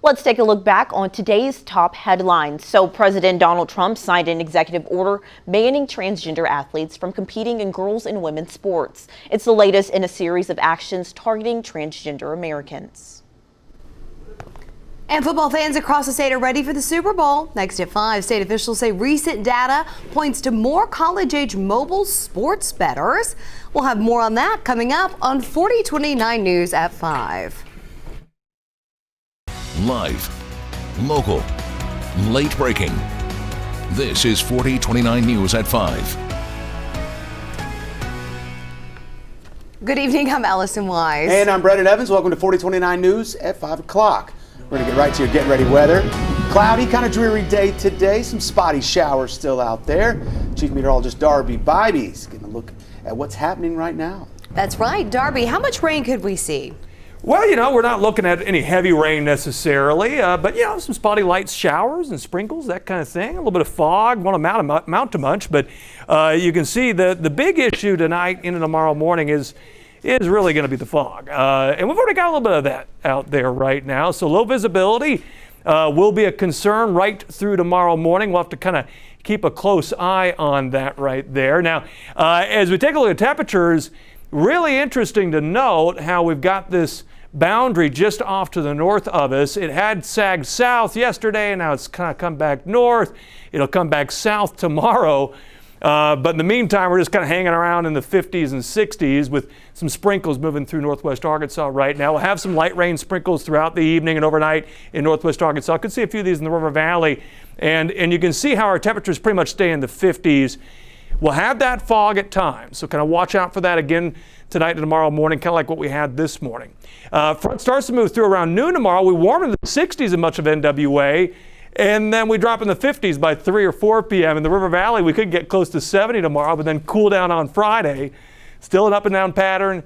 Let's take a look back on today's top headlines. So President Donald Trump signed an executive order banning transgender athletes from competing in girls and women's sports. It's the latest in a series of actions targeting transgender Americans. And football fans across the state are ready for the Super Bowl. Next at 5, state officials say recent data points to more college-age mobile sports bettors. We'll have more on that coming up on 4029 News at 5. Live, local, late breaking. This is 4029 News at 5. Good evening, I'm Allison Wise. And I'm Brendan Evans. Welcome to 4029 News at 5 o'clock. We're going to get right to your getting ready weather. Cloudy, kind of dreary day today. Some spotty showers still out there. Chief Meteorologist Darby Bybee getting a look at what's happening right now. That's right. Darby, how much rain could we see? Well, we're not looking at any heavy rain necessarily, but, some spotty light showers and sprinkles, that kind of thing. A little bit of fog, won't amount to much, but you can see the big issue tonight into tomorrow morning is really going to be the fog. And we've already got a little bit of that out there right now. So low visibility will be a concern right through tomorrow morning. We'll have to kind of keep a close eye on that right there. Now, as we take a look at temperatures, really interesting to note how we've got this boundary just off to the north of us. It had sagged south yesterday, and now it's kind of come back north. It'll come back south tomorrow. But in the meantime, we're just kind of hanging around in the 50s and 60s with some sprinkles moving through northwest Arkansas right now. We'll have some light rain sprinkles throughout the evening and overnight in northwest Arkansas. I can see a few of these in the River Valley. And you can see how our temperatures pretty much stay in the 50s. We'll have that fog at times, so kind of watch out for that again tonight and tomorrow morning, kind of like what we had this morning. Front starts to move through around noon tomorrow. We warm in the 60s in much of NWA. And then we drop in the 50s by 3 or 4 p.m. In the River Valley, we could get close to 70 tomorrow, but then cool down on Friday. Still an up and down pattern,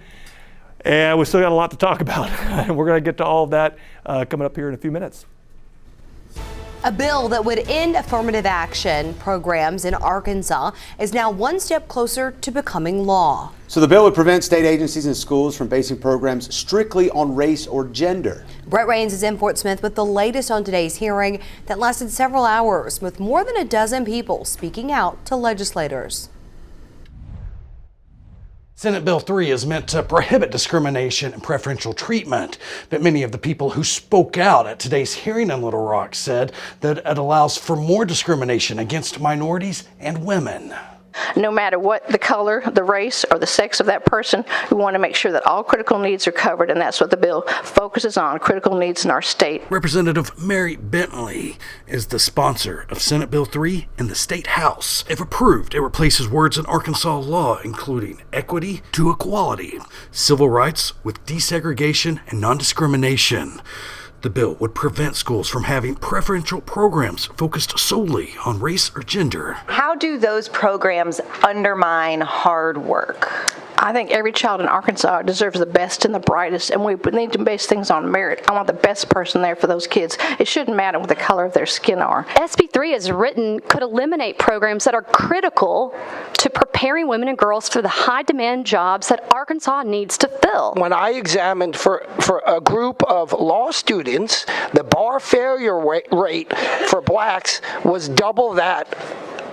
and we still got a lot to talk about. And we're going to get to all of that coming up here in a few minutes. A bill that would end affirmative action programs in Arkansas is now one step closer to becoming law. So the bill would prevent state agencies and schools from basing programs strictly on race or gender. Brett Rains is in Fort Smith with the latest on today's hearing that lasted several hours, with more than a dozen people speaking out to legislators. Senate Bill 3 is meant to prohibit discrimination and preferential treatment, but many of the people who spoke out at today's hearing in Little Rock said that it allows for more discrimination against minorities and women. No matter what the color, the race, or the sex of that person, we want to make sure that all critical needs are covered, and that's what the bill focuses on, critical needs in our state. Representative Mary Bentley is the sponsor of Senate Bill 3 in the State House. If approved, it replaces words in Arkansas law, including equity to equality, civil rights with desegregation and non-discrimination. The bill would prevent schools from having preferential programs focused solely on race or gender. How do those programs undermine hard work? I think every child in Arkansas deserves the best and the brightest, and we need to base things on merit. I want the best person there for those kids. It shouldn't matter what the color of their skin are. SB 3 as written could eliminate programs that are critical to preparing women and girls for the high demand jobs that Arkansas needs to fill. When I examined for a group of law students, the bar failure rate for blacks was double that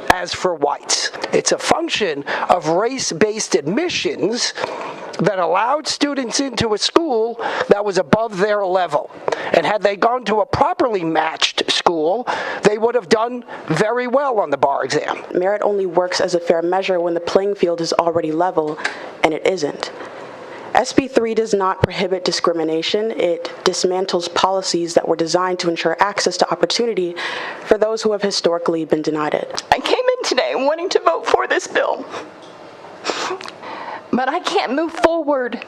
as for whites. It's a function of race-based admissions that allowed students into a school that was above their level. And had they gone to a properly matched school, they would have done very well on the bar exam. Merit only works as a fair measure when the playing field is already level, and it isn't. SB 3 does not prohibit discrimination. It dismantles policies that were designed to ensure access to opportunity for those who have historically been denied it. I came in today wanting to vote for this bill, but I can't move forward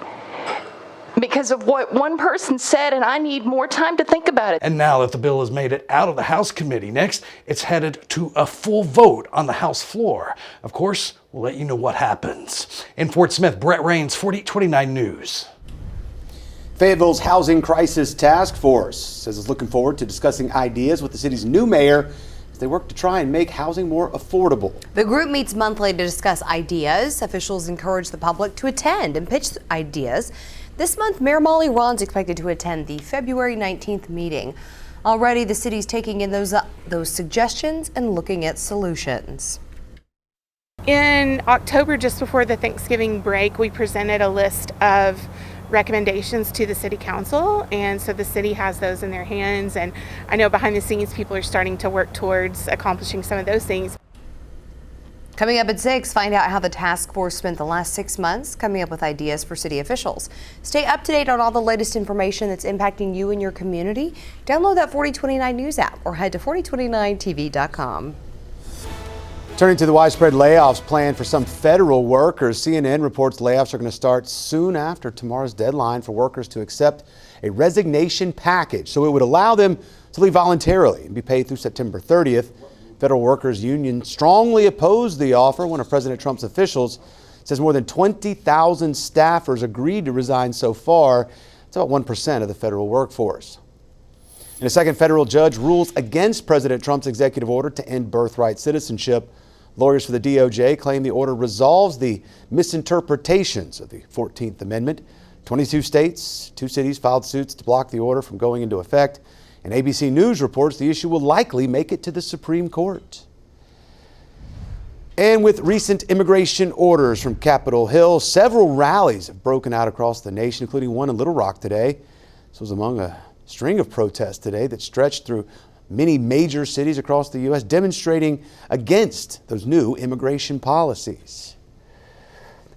because of what one person said, and I need more time to think about it. And now that the bill has made it out of the House committee, next it's headed to a full vote on the House floor. Of course, we'll let you know what happens. In Fort Smith, Brett Rains, 4029 News. Fayetteville's Housing Crisis Task Force says it's looking forward to discussing ideas with the city's new mayor as they work to try and make housing more affordable. The group meets monthly to discuss ideas. Officials encourage the public to attend and pitch ideas. This month, Mayor Molly Ron's expected to attend the February 19th meeting. Already, the city's taking in those suggestions and looking at solutions. In October, just before the Thanksgiving break, we presented a list of recommendations to the city council, and so the city has those in their hands, and I know behind the scenes people are starting to work towards accomplishing some of those things. Coming up at 6, find out how the task force spent the last 6 months coming up with ideas for city officials. Stay up to date on all the latest information that's impacting you and your community. Download that 4029 News app or head to 4029tv.com. Turning to the widespread layoffs planned for some federal workers, CNN reports layoffs are going to start soon after tomorrow's deadline for workers to accept a resignation package. So it would allow them to leave voluntarily and be paid through September 30th. Federal Workers Union strongly opposed the offer. One of President Trump's officials says more than 20,000 staffers agreed to resign so far. It's about 1% of the federal workforce. And a second federal judge rules against President Trump's executive order to end birthright citizenship. Lawyers for the DOJ claim the order resolves the misinterpretations of the 14th Amendment. 22 states, 2 cities filed suits to block the order from going into effect. And ABC News reports the issue will likely make it to the Supreme Court. And with recent immigration orders from Capitol Hill, several rallies have broken out across the nation, including one in Little Rock today. This was among a string of protests today that stretched through many major cities across the U.S., demonstrating against those new immigration policies.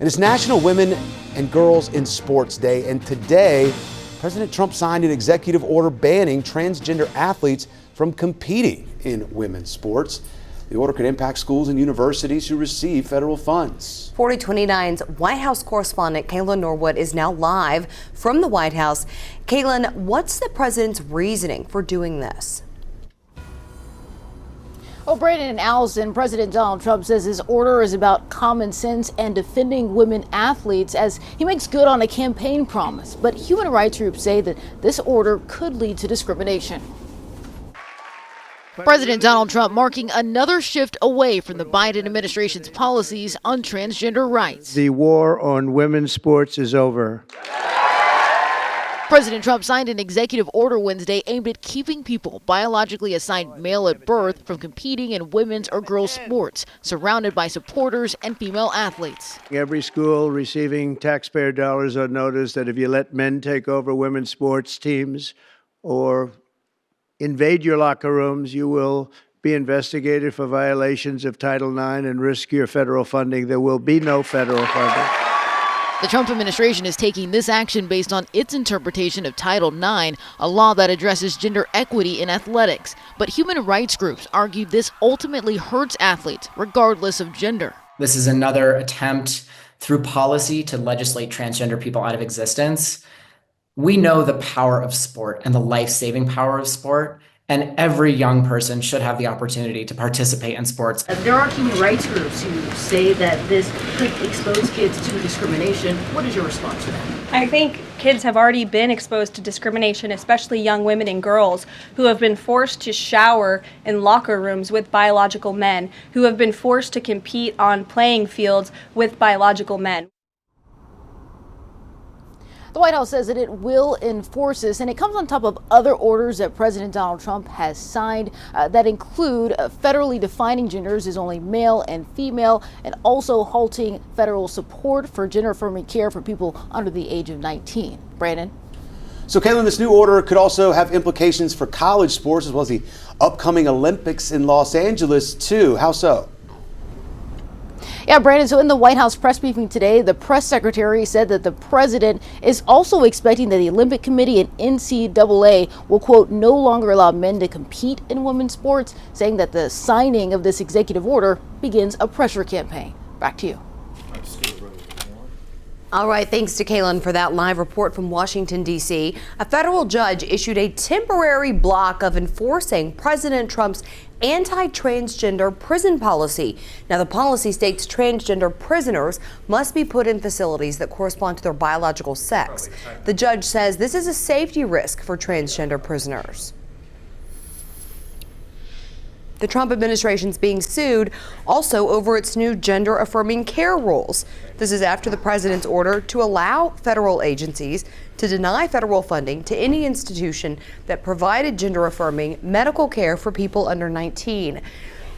And it's National Women and Girls in Sports Day, and today, President Trump signed an executive order banning transgender athletes from competing in women's sports. The order could impact schools and universities who receive federal funds. 4029's White House correspondent Kaylin Norwood is now live from the White House. Kaylin, what's the president's reasoning for doing this? Well, Brandon and Allison, President Donald Trump says his order is about common sense and defending women athletes as he makes good on a campaign promise. But human rights groups say that this order could lead to discrimination. President Donald Trump marking another shift away from the Biden administration's policies on transgender rights. The war on women's sports is over. President Trump signed an executive order Wednesday aimed at keeping people biologically assigned male at birth from competing in women's or girls' sports, surrounded by supporters and female athletes. Every school receiving taxpayer dollars on notice that if you let men take over women's sports teams or invade your locker rooms, you will be investigated for violations of Title IX and risk your federal funding. There will be no federal funding. The Trump administration is taking this action based on its interpretation of Title IX, a law that addresses gender equity in athletics. But human rights groups argue this ultimately hurts athletes, regardless of gender. This is another attempt through policy to legislate transgender people out of existence. We know the power of sport and the life-saving power of sport, and every young person should have the opportunity to participate in sports. There are human rights groups who say that this could expose kids to discrimination. What is your response to that? I think kids have already been exposed to discrimination, especially young women and girls who have been forced to shower in locker rooms with biological men, who have been forced to compete on playing fields with biological men. The White House says that it will enforce this, and it comes on top of other orders that President Donald Trump has signed that include federally defining genders as only male and female, and also halting federal support for gender-affirming care for people under the age of 19. Brandon? So, Caitlin, this new order could also have implications for college sports as well as the upcoming Olympics in Los Angeles, too. How so? Yeah, Brandon, so in the White House press briefing today, the press secretary said that the president is also expecting that the Olympic Committee and NCAA will, quote, no longer allow men to compete in women's sports, saying that the signing of this executive order begins a pressure campaign. Back to you. All right, thanks to Kaylin for that live report from Washington, D.C. A federal judge issued a temporary block of enforcing President Trump's anti-transgender prison policy. Now, the policy states transgender prisoners must be put in facilities that correspond to their biological sex. The judge says this is a safety risk for transgender prisoners. The Trump administration's being sued also over its new gender-affirming care rules. This is after the president's order to allow federal agencies to deny federal funding to any institution that provided gender-affirming medical care for people under 19.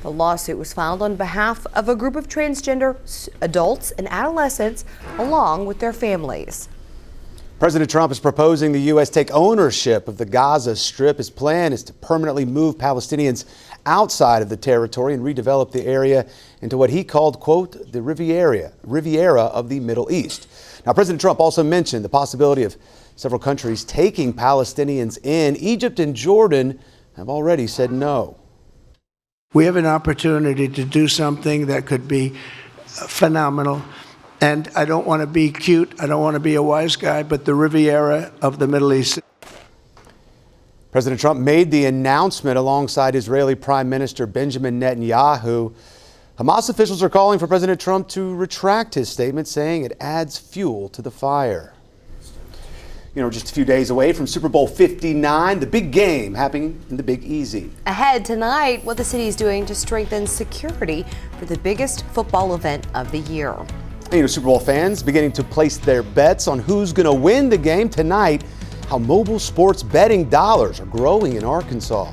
The lawsuit was filed on behalf of a group of transgender adults and adolescents along with their families. President Trump is proposing the U.S. take ownership of the Gaza Strip. His plan is to permanently move Palestinians outside of the territory and redevelop the area into what he called, quote, the Riviera of the Middle East. Now, President Trump also mentioned the possibility of several countries taking Palestinians in. Egypt and Jordan have already said no. We have an opportunity to do something that could be phenomenal. And I don't want to be cute, I don't want to be a wise guy, but the Riviera of the Middle East. President Trump made the announcement alongside Israeli Prime Minister Benjamin Netanyahu. Hamas officials are calling for President Trump to retract his statement, saying it adds fuel to the fire. You know, just a few days away from Super Bowl 59, the big game happening in the Big Easy. Ahead tonight, what the city is doing to strengthen security for the biggest football event of the year. You know, Super Bowl fans beginning to place their bets on who's going to win the game tonight. How mobile sports betting dollars are growing in Arkansas.